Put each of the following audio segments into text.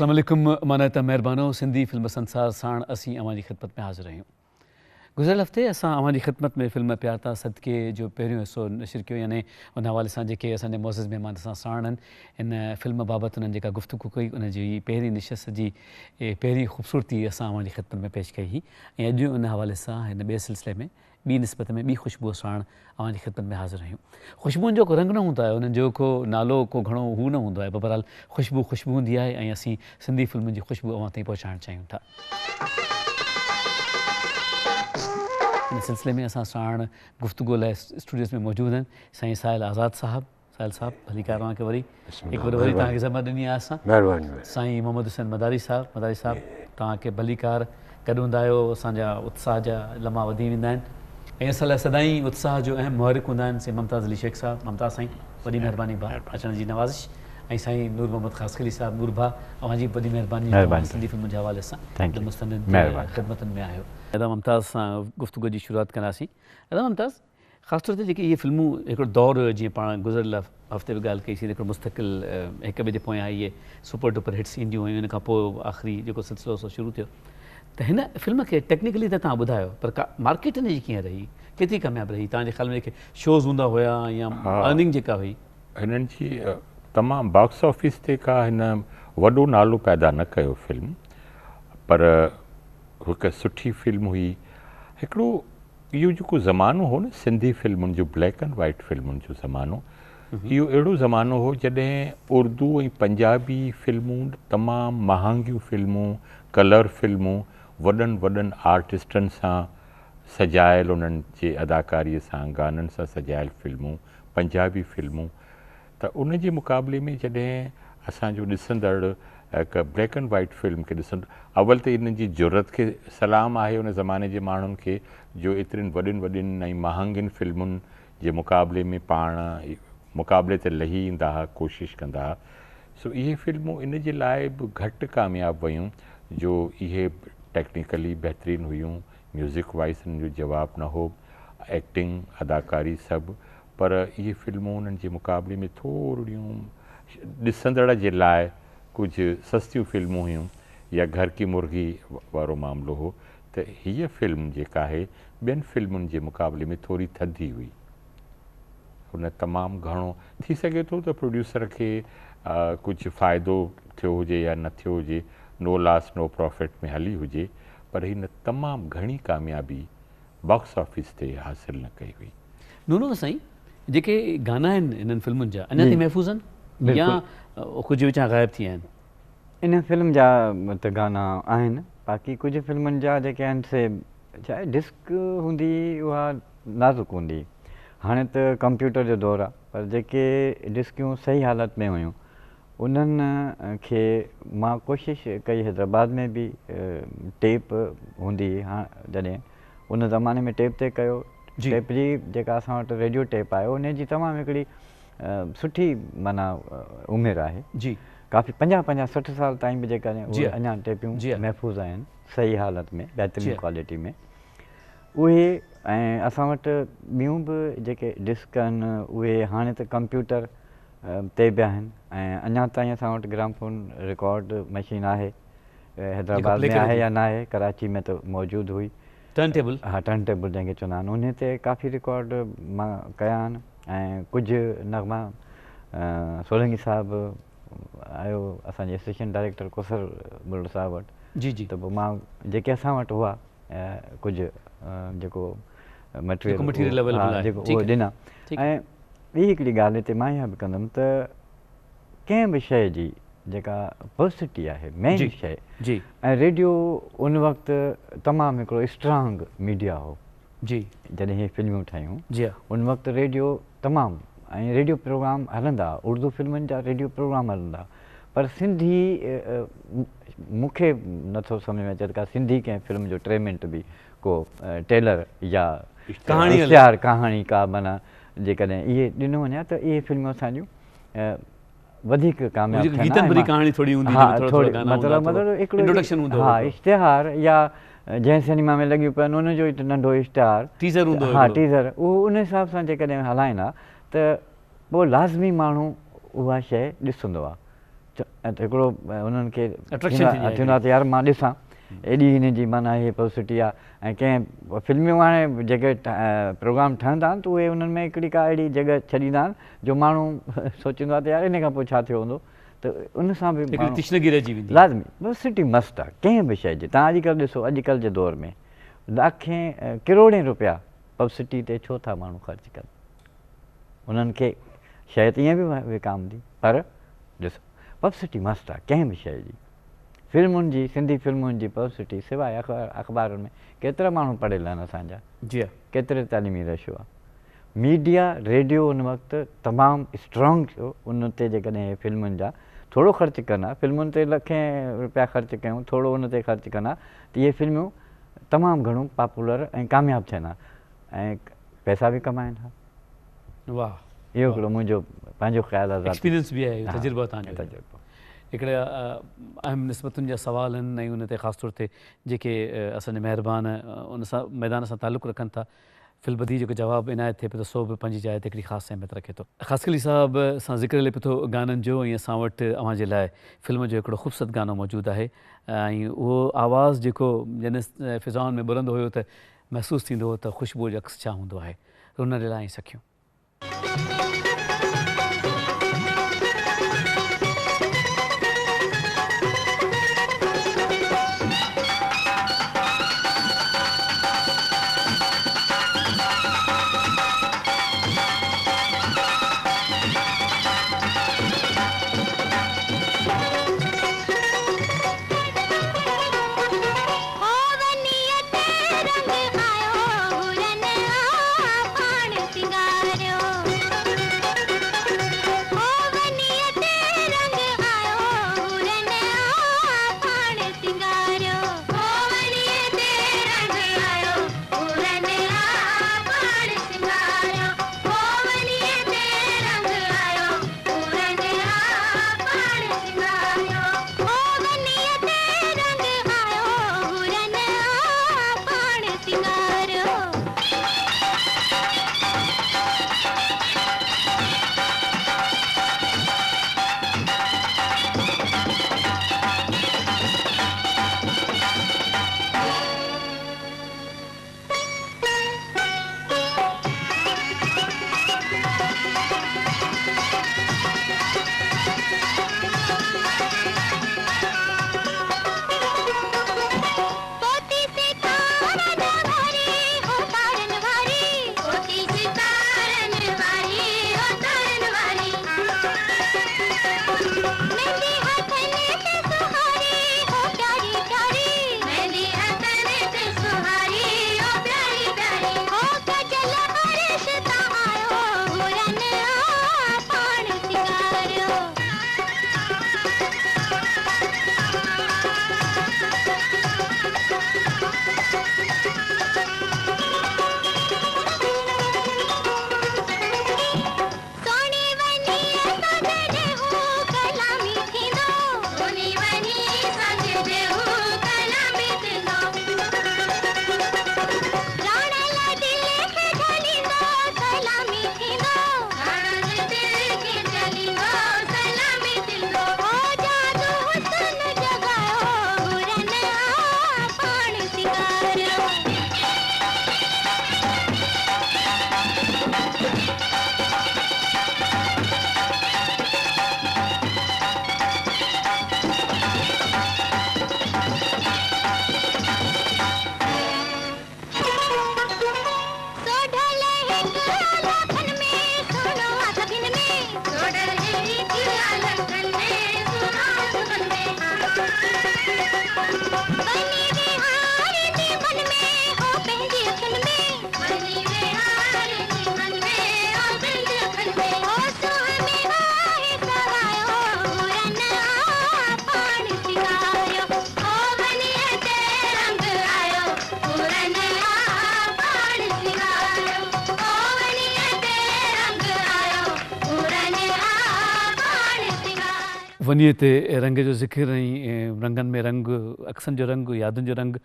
अस्सलाम वालेकुम मानता मेहरबानो सिंधी फिल्म संसार साण असीं अवां जी ख़िदमत में हाज़िर आहियूं। गुज़िरियल हफ़्ते असां अवां जी ख़िदमत में फिल्म प्यार ता सदके जो पहिरियों हिसो नशिर कयो, यानी उन हवाले सां जेके असांजे मुअज़्ज़िज़ महिमान असां साण आहिनि इन फिल्म बाबति उन्हनि जेका गुफ़्तगू कई उन जी पहिरीं निशस्त जी पहिरीं ख़ूबसूरती असां अवां जी ख़िदमत में पेश कई हुई ऐं अॼु उन हवाले सां हिन ॿिए सिलसिले में ॿी निस्बत में ॿी ख़ुशबूअ साण अवां जी ख़िदमत में हाज़िर आहियूं। ख़ुशबुनि जो को रंग न हूंदो आहे, उन्हनि जो को नालो को घणो हू न हूंदो आहे, बहरहाल ख़ुशबू हूंदी आहे ऐं असीं सिंधी फिल्मुनि जी ख़ुशबू अवां ताईं पहुचाइणु चाहियूं था। इन सिलसिले में असां साण गुफ़्तगू लाइ स्टूडियोज़ में मौजूदु आहिनि साईं साहिल आज़ाद साहब। साहिल साहब भली कार तव्हांखे वरी हिकु वरी तव्हांखे ज़हमत ॾिनी आहे असां। साईं मोहम्मद हुसैन मदारी साहब तव्हांखे भली कार गॾु हूंदा आहियो, असांजा उत्साह जा लम्हा वधी वेंदा आहिनि ऐं असां लाइ सदाईं उत्साह जो अहम मुहरिक हूंदा आहिनि साईं मुमताज़ अली शेख साहब। मुमताज़ साईं वॾी महिरबानी भाउ अचण जी नवाज़िश ऐं साईं नूर मोहम्मद ख़ासकली साहब। नूर भाउ तव्हांजी वॾी महिरबानी सिंधी फिल्म जे हवाले सां मुस्तनद ख़िदमतनि में आहियो। दादा मुमताज़ सां गुफ़्तगू जी शुरूआति कंदासीं। दादा मुमताज़ ख़ासि तौर ते जेके इहे फिल्मूं हिकिड़ो दौरु हुयो, जीअं पाण गुज़िरियल हफ़्ते बि ॻाल्हि कईसीं, हिकिड़ो मुस्तक़िल हिक ॿिए जे पोयां इहे सुपर डुपर हिट्स ईंदियूं हुयूं, इन खां पोइ आख़िरी जेको सिलसिलो सो शुरू थियो। त हिन फिल्म खे टेक्निकली त तव्हां ॿुधायो, पर मार्केट हिन जी कीअं रही, केतिरी कामयाबु रही तव्हांजे ख़्याल में? जेके शोज़ हूंदा हुया या अर्निंग जेका हुई हिननि जी तमामु बॉक्स ऑफिस ते का हिन वॾो नालो पैदा न कयो फिल्म, पर हिकु सुठी फिल्म हुई। हिकिड़ो इहो जेको ज़मानो हो न सिंधी फिल्मुनि जो, ब्लैक एंड वाइट फिल्मुनि जो ज़मानो, इहो अहिड़ो ज़मानो हो जॾहिं उर्दू ऐं पंजाबी फिल्मूं तमामु महांगियूं फिल्मूं, कलर फिल्मूं, वॾनि आर्टिस्टनि सां सजायल, उन्हनि जे अदाकारीअ सां गाननि सां सजायल फिल्मूं, पंजाबी फिल्मूं। त उन जे मुक़ाबले में जॾहिं असांजो ॾिसंदड़ हिकु ब्लैक एंड वाइट फिल्म खे ॾिसंदो, अवल त इन्हनि जी ज़रूरत खे सलाम आहे उन ज़माने जे माण्हुनि खे जो एतिरनि वॾियुनि ऐं महांगियुनि फिल्मुनि जे मुक़ाबले में पाण मुक़ाबले ते लही ईंदा हुआ, कोशिशि कंदा हुआ। सो इहे फिल्मूं इन जे लाइ बि घटि कामयाबु वयूं जो इहे टेक्निकली बहितरीनु हुयूं, म्यूज़िक वाइज़ हिन जो जवाबु न हो, एक्टिंग अदाकारी सभु, पर इहे फिल्मूं उन्हनि जे मुक़ाबले में थोरियूं ॾिसंदड़ जे लाइ कुझु सस्तियूं फिल्मूं हुयूं या घर की मुर्गी वारो मामिलो हो। त हीअ फिल्म जेका आहे ॿियनि फिल्मुनि जे मुक़ाबले में थोरी थधी हुई। हुन तमामु घणो थी सघे थो त प्रोड्यूसर खे कुझु फ़ाइदो थियो हुजे या न थियो हुजे, नो लॉस नो प्रॉफिट में हली हुजे, पर हिन तमामु घणी कामयाबी बॉक्स ऑफिस ते हासिलु न कई हुई। नूनो साईं, जेके गाना आहिनि इन्हनि फिल्मुनि जा अञा ताईं महफ़ूज़ आहिनि या कुझु विचां ग़ाइबु थी विया आहिनि? इन फिल्म जा त गाना आहिनि, बाक़ी कुझु फिल्मुनि जा जेके आहिनि से छा आहे, डिस्क हूंदी उहा नाज़ुक हूंदी। हाणे त कंप्यूटर जो दौरु आहे, पर जेके डिस्कियूं सही हालत में हुयूं उन्हनि खे मां कोशिशि कई। हैदराबाद में बि टेप हूंदी हुई, जॾहिं उन ज़माने में टेप ते कयो। टेप जी जेका असां वटि रेडियो टेप आयो, उन जी तमामु हिकिड़ी सुठी माना उमिरि आहे जी, काफ़ी 50-60 साल ताईं बि जेका उहे अञा टेपियूं महफ़ूज़ आहिनि सही हालत में, बहितरीनु क्वालिटी में उहे। ऐं असां वटि ॿियूं बि जेके डिस्क आहिनि उहे हाणे त कंप्यूटर ते बि आहिनि ऐं अञा ताईं असां वटि ग्रामोफोन रिकॉर्ड मशीन आहे। हैदराबाद में आहे या न आहे, कराची में त मौजूदु हुई। टर्न टेबल, हा टर्न टेबल जंहिंखे चवंदा आहिनि, उन ते काफ़ी रिकॉर्ड मां कया आहिनि ऐं कुझु नग़मा सोलंकी साहिबु आयो असांजे असिस्टेंट डायरेक्टर कोसर बुल्लो साहिब वटि जी, त पोइ मां जेके असां वटि हुआ कुझु जेको मटीरियल जेको उहो ॾिना। ऐं ॿी हिकिड़ी ॻाल्हि हिते मां इहा बि कंदुमि त कंहिं बि शइ जी जेका पर्सिटी आहे, मेन शइ जी, ऐं रेडियो उन वक़्तु तमामु हिकिड़ो स्ट्रांग मीडिया हो जी। जॾहिं इहे फिल्मूं ठहियूं जी, उन वक़्तु रेडियो तमामु ऐं रेडियो प्रोग्राम हलंदा, उर्दू फिल्मुनि जा रेडियो प्रोग्राम हलंदा, पर सिंधी मूंखे नथो सम्झ में अचे त का सिंधी कंहिं फिल्म जो 3 मिंट बि को टेलर या इश्तिहार कहाणी का माना जेकॾहिं इहे ॾिनो वञे त इहे फिल्मूं असांजूं वधीक कामयाबु मतिलबु हा इश्तिहार या जंहिं सिनेमा में लॻियूं पिया आहिनि उनजो ई नंढो इश्तिहार हा टीज़र, उहो उन हिसाब सां जेकॾहिं हलाईंदा त पोइ लाज़मी माण्हू उहा शइ ॾिसंदो आहे। हिकिड़ो उन्हनि खे Attraction थींदी आहे थींदो आहे त यार मां ॾिसां एॾी हिन जी माना इहे पब्लिसिटी आहे। ऐं कंहिं फिल्मियूं हाणे जेके प्रोग्राम ठहंदा आहिनि त उहे उन्हनि में हिकिड़ी का अहिड़ी जॻह छॾींदा आहिनि जो माण्हू सोचींदो आहे त यार इन खां पोइ छा थियो हूंदो, त उन सां बि तशनगी रहिजी वेंदी। लाज़मी पब्लिसिटी मस्तु आहे कंहिं बि शइ जी। तव्हां अॼुकल्ह ॾिसो अॼुकल्ह जे दौर में लाखें किरोड़ें रुपया पब्लिसिटी ते छो था माण्हू ख़र्चु कनि। उन्हनि खे शइ त ईअं बि विकामंदी, पर ॾिसो पब्लिसिटी मस्तु आहे कंहिं बि शइ जी। फिल्मुनि जी, सिंधी फिल्मुनि जी पब्लिसिटी सवाइ अख़बारुनि में केतिरा माण्हू पढ़ियल आहिनि असांजा, जी हा, केतिरे तालीमी रशो आहे। मीडिया रेडियो उन वक़्तु तमामु स्ट्रॉन्ग थियो उन ते। जेकॾहिं फिल्मुनि जा थोरो ख़र्चु कनि हा, फिल्मुनि ते लखें रुपया ख़र्चु कयूं, थोरो उन ते ख़र्चु कनि हा त इहे फिल्मूं तमामु घणो पॉपुलर ऐं कामयाबु थियनि हा ऐं पैसा बि कमाइनि हा। वाह, इहो हिकिड़ो मुंहिंजो पंहिंजो ख़्यालु आहे। एक्सपीरियंस बि आहे, तजुर्बो तव्हांजो। तजुर्बो हिकिड़े अहम निस्बतुनि जा सवाल आहिनि ऐं उन ते ख़ासि तौर ते जेके असांजे महिरबान उन सां मैदान सां तालुक़ु रखनि था, फिलबदी जेको जवाबु इनायत थिए पियो त सो बि पंहिंजी जाइ ते हिकिड़ी ख़ासि अहमियत रखे थो। ख़ासि कली साहब सां ज़िक्र हले पियो थो गाननि जो, ऐं असां वटि अव्हां जे लाइ फिल्म जो हिकिड़ो ख़ूबसूरत गानो मौजूदु आहे ऐं उहो आवाज़ु जेको जॾहिं फिज़ाउनि में ॿुलंदो हुयो त महसूसु थींदो हो त ख़ुशबू जो अक्स छा हूंदो आहे। रुन लीला ऐं सखियूं। वनीअ ते रंग जो ज़िक्र ऐं रंगनि में रंग, अक्सनि जो रंग, यादुनि जो रंग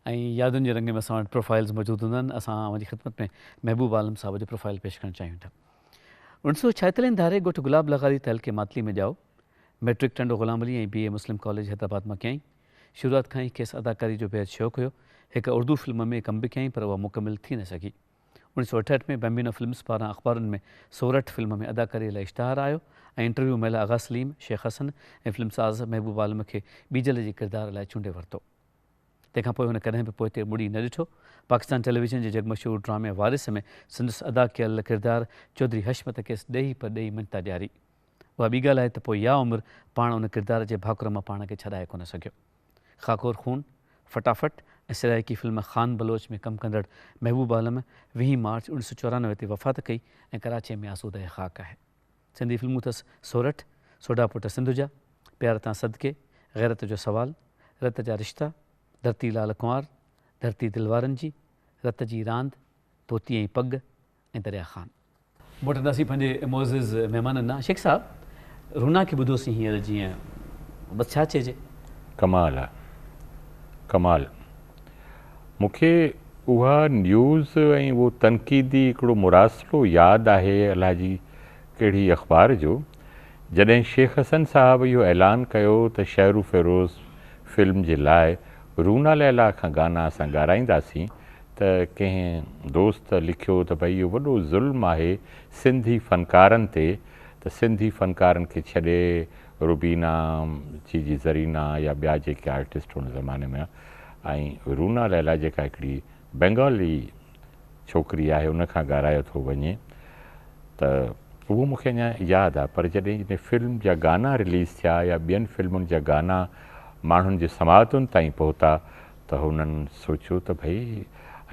ऐं यादुनि जे रंग में असां वटि प्रोफाइल्स मौजूदु हूंदा आहिनि। असां अव्हांजी ख़िदमत में महबूब आलम साहब जो प्रोफाइल पेश करणु चाहियूं था। 1946 धारे ॻोठ गुलाब लॻारी तहलके मातली में ॼाओ मैट्रिक टंडो ग़ुलाम अली ऐं BA मुस्लिम कॉलेज हैदराबाद मां कयईं। शुरूआति खां ई खेसि अदाकारी जो बेहद शौक़ु हुयो। हिकु उर्दू फिल्म में कम बि कयईं पर उहा मुकमिल थी न सघी। 1968 में बम्बिनो फिल्म्स पारां अख़बारुनि में सोरठ फिल्म में अदाकारी लाइ इश्तहार आयो ऐं इंटरव्यू महिल आगा सलीम, शेख हसन ऐं फिल्मसाज़ महबूब आलम खे बीजल जे किरदार लाइ चूंडे वरितो। तंहिंखां पोइ हुन कॾहिं बि पोइ ते मुड़ी न ॾिठो। पाकिस्तान टेलीविज़न जे जगमशहूर ड्रामे वारिस में संदसि अदा कयल किरदारु चौधरी हशमत खेसि ॾेई पर ॾेई मिंता ॾियारी। उहा ॿी ॻाल्हि आहे त पोइ या उमिरि पाण उन किरदार जे भाकुर मां पाण खे छॾाए कोन सघियो। ख़ाकोर खून, फटाफट ऐं सिराइकी फिल्म ख़ान बलोच में कमु कंदड़ महबूब आलम 20 मार्च 1994 ते वफ़ात कई ऐं कराची में आसूदह ख़ाक आहे। सिंधी फिल्मूं अथसि सोरठ, सोडा पुट सिंधु जा, प्यार तां सदके, ग़ैरत जो सवाल, रत जा रिश्ता, धरती लाल कुंवार, धरती दिलवारनि जी, रत जी रांदि, तोती ऐं पग ऐं दरिया ख़ान। मोटंदासीं पंहिंजे मोज़िज़ महिमाननि ना। शेख साहिबु, रूना खे ॿुधोसीं हींअर जीअं, बसि छा चइजे? कमाल आहे, कमाल। मूंखे उहा न्यूज़ ऐं उहो तनक़ीदी हिकिड़ो मुरासिलो यादि आहे अलाह जी कहिड़ी अख़बार जो, जॾहिं शेख हसन साहिबु इहो ऐलान कयो त शहरु फ़िरोज़ फिल्म जे लाइ रूना लैला खां गाना असां ॻाराईंदासीं, त कंहिं दोस्त लिखियो त भई इहो वॾो ज़ुल्म आहे सिंधी फ़नकारनि ते, त सिंधी फ़नकारनि खे छॾे रुबीना जी ज़रीना या ॿिया जेके आर्टिस्ट हुन ज़माने में, ऐं रूना लैला जेका हिकिड़ी बंगाली छोकिरी आहे उन खां ॻारायो थो वञे, त उहो मूंखे अञा यादि आहे। पर जॾहिं इन फिल्म जा गाना रिलीज़ थिया या ॿियनि फिल्मुनि जा गाना माण्हुनि जे समातुनि ताईं पहुता, त हुननि सोचियो त भई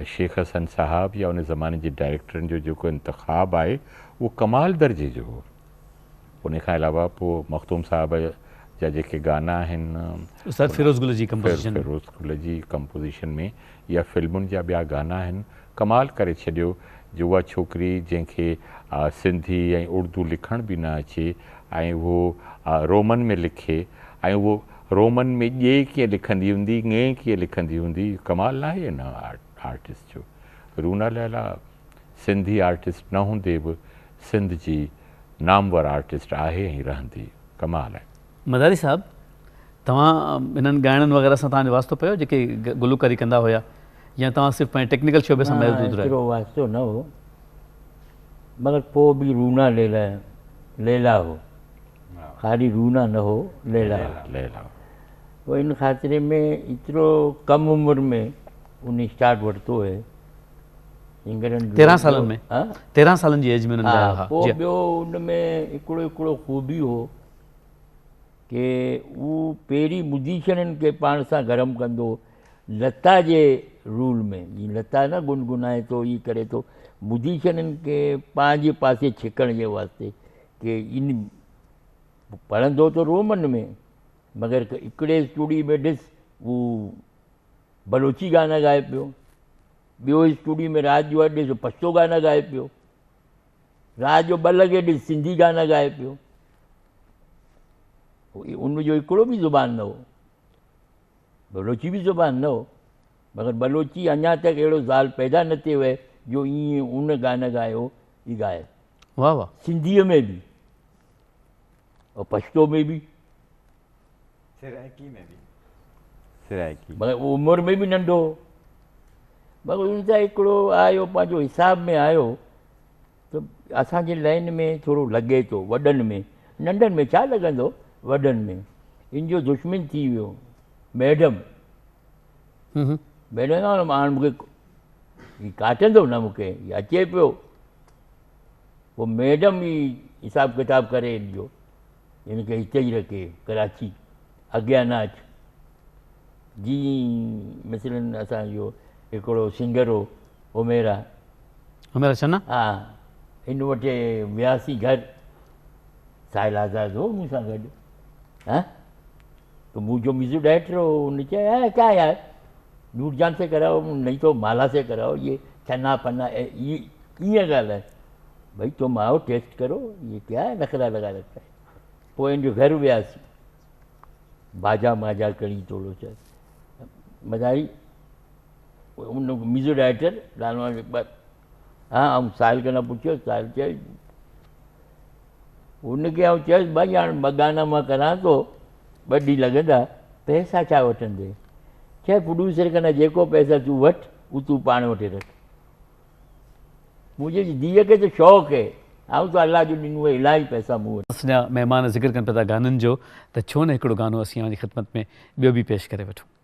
शेख हसन साहब या उन ज़माने जे डायरेक्टरनि जो जेको इंतिखाब आहे उहो कमाल दर्जे जो हो। उन खां अलावा पोइ मखदूम साहब जा जेके गाना आहिनि फिरोज़ गुल जी कंपोज़िशन में या फिल्मुनि जा ॿिया गाना आहिनि, कमाल करे छॾियो। जो उहा छोकिरी जंहिंखे सिंधी ऐं उर्दू लिखण बि न अचे ऐं उहो रोमन में लिखे, ऐं उहो रोमन में ॼे कीअं लिखंदी हूंदी, ङे कीअं लिखंदी हूंदी, कमाल न आहे न आर्टिस्ट जो। रूना लैला सिंधी आर्टिस्ट न हूंदे बि सिंध जी नामवर आर्टिस्ट आहे ऐं रहंदी, कमाल आहे। मदारी साहिबु, तव्हां इन्हनि ॻाइणनि वग़ैरह सां तव्हांजो वास्तो पियो जेके गुलूकारी कंदा हुया, या तव्हां सिर्फ़ु पंहिंजे टेक्निकल शोबे सां महदूद रहियो? एतिरो वास्तो न हो, मगर पोइ बि रूना लैला हो, ख़ाली रूना न हो, लैला हो। पोइ इन ख़ातिरे में एतिरो कम उमिरि में उन स्टार्ट वरितो है, 13 सालनि में, 13 सालनि जी एज में उन्हनि ॻायो। पोइ ॿियो उन में हिकिड़ो ख़ूबी हो कि उहो पहिरीं म्यूज़िशियननि खे पाण सां गरम कंदो, लता जे रूल में, जीअं लता न गुनगुनाए थो ई करे थो, म्यूज़िशियननि खे पंहिंजे पासे छिकण जे वास्ते कि इन पढ़ंदो त रोमन में, मगर हिकिड़े स्टूडियो में ॾिस हू बलोची गाना ॻाए पियो, ॿियो स्टूडियो में रात जो ॾिस पछतो गाना ॻाए पियो, राति जो 2 लॻे ॾिस सिंधी गाना ॻाए पियो। उनजो हिकिड़ो बि ज़ुबान न हो, बलोची बि ज़ुबान न हो, मगर बलोची अञा तक अहिड़ो ज़ाल पैदा न थियो आहे जो ईअं उन गाना ॻायो ई ॻाए। वाह वाह। सिंधीअ में बि और पछतो में बि, मगर उमिरि में बि नंढो हो, मगर उन सां हिकिड़ो आयो पंहिंजो हिसाब में आयो त असांजे लाइन में थोरो लॻे थो, वॾनि में, नंढनि में छा लॻंदो, वॾनि में इन जो दुश्मन थी वियो। मैडम हाणे मूंखे काटंदो न, मूंखे अचे पियो, पोइ मैडम ई हिसाब किताब करे ॾियो, हिनखे हिते ई रखे कराची, अॻियां न अच। जीअं मसलन असांजो हिकिड़ो सिंगर हो उमेरा चन्ना, हा, हिन वटि वियासीं घर, साहिल आज़ाद हो मूंसां गॾु, हाँ तो मुझे म्यूजिक डायरेक्टर हो, उन्होंने कहा क्या यार नूरजान से कराओ, नहीं तो माला से कराओ, ये छन्ना पन्ना ये ॻाल्हि है, भाई तुम आओ टेस्ट करो, ये क्या है, नखरा लगा रखा है। पोइ इन जो घर वियासीं, बाजा माजा कड़ी थोड़ो सा मज़ारी, उन म्यूजिक डायरेक्टर लालवान, हाँ हम साहिल खां पुछियो, साहिल चए उनखे आउं चयुसि भई हाणे ॿ गाना मां करां थो, 2 ॾींहं लॻंदा, पैसा छा वठंदे? चए प्रोड्यूसर खां जेको पैसा तूं वठि उहो तूं पाण वठी रख। मुंहिंजी धीअ खे त शौक़ु आहे, आउं त अलाह जो ॾिनो आहे इलाही पैसा मूं वटि। असांजा महिमान ज़िक्र कनि पिया था गाननि जो, त छो न हिकिड़ो गानो असीं तव्हांजी ख़िदमत में ॿियो बि पेश करे वठूं।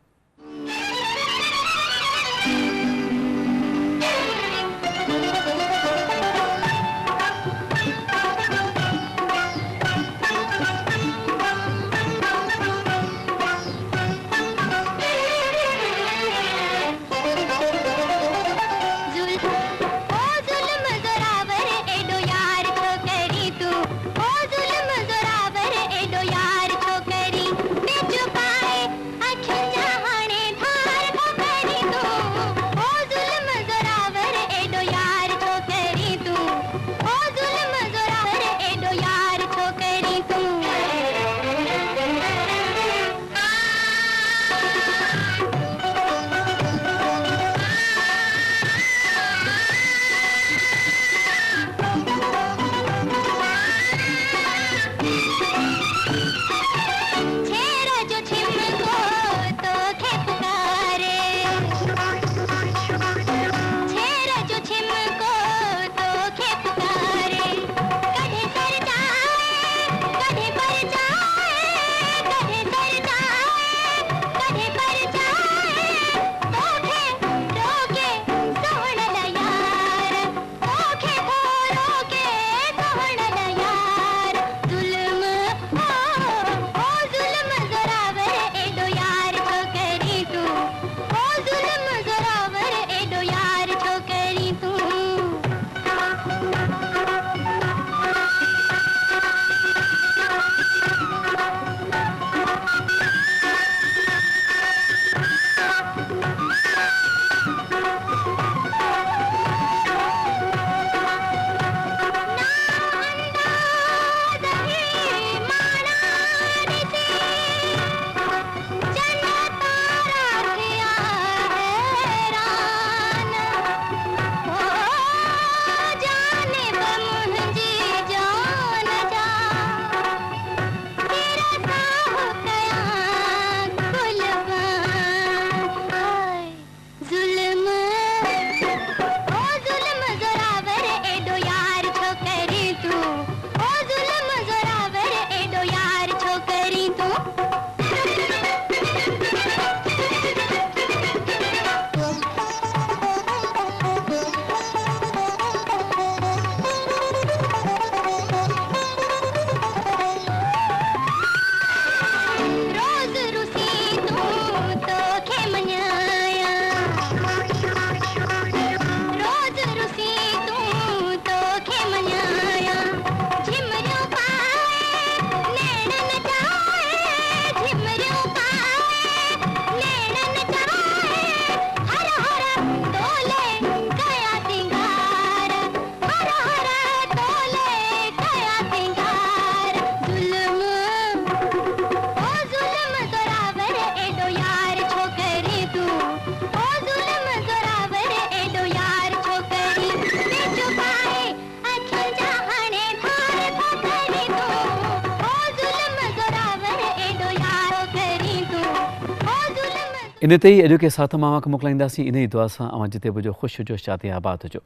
इन ते ही अॼु के साथ मां खे मोकिलाईंदासीं। इन ई दुआ सां अवां जिते बि हुजो ख़ुशि हुजो, शादी आबाद हुजो।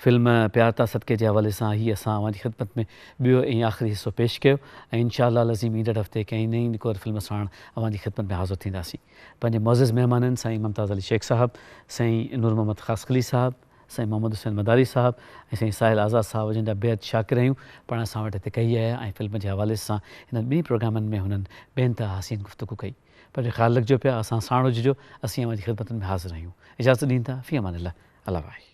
फिल्म प्यार ता सदके जे हवाले सां ही असां अवां जी ख़िदमत में ॿियो ऐं आख़िरी हिसो पेश कयो ऐं इंशाअल्लाह लज़ीम ईंदड़ हफ़्ते कंहिं नई निकोर फिल्म सां अवां जी ख़िदमत में हाज़िर थींदासीं। पंहिंजे मुअज़्ज़िज़ महिमाननि साईं मुमताज़ अली शेख साहब, साईं नूर मोहम्मद ख़ासकली साहब, साईं मोहम्मद हुसैन मदारी साहब ऐं साईं साहिल आज़ाद साहब जिन जा बेहद शाकिर आहियूं, पाण असां वटि हिते कई आहे ऐं फिल्म जे हवाले सां हिननि ॿिनी प्रोग्रामनि में हुननि बेइंतहा हसीन गुफ़्तगू कई। पर ख़्यालु रखिजो पिया, असां साण हुजिजो, असीं अवां जी ख़िदमत में हाज़िर आहियूं। इजाज़त ॾींदा, फ़ी अमान अल्लाह, अल्लाह वाहे।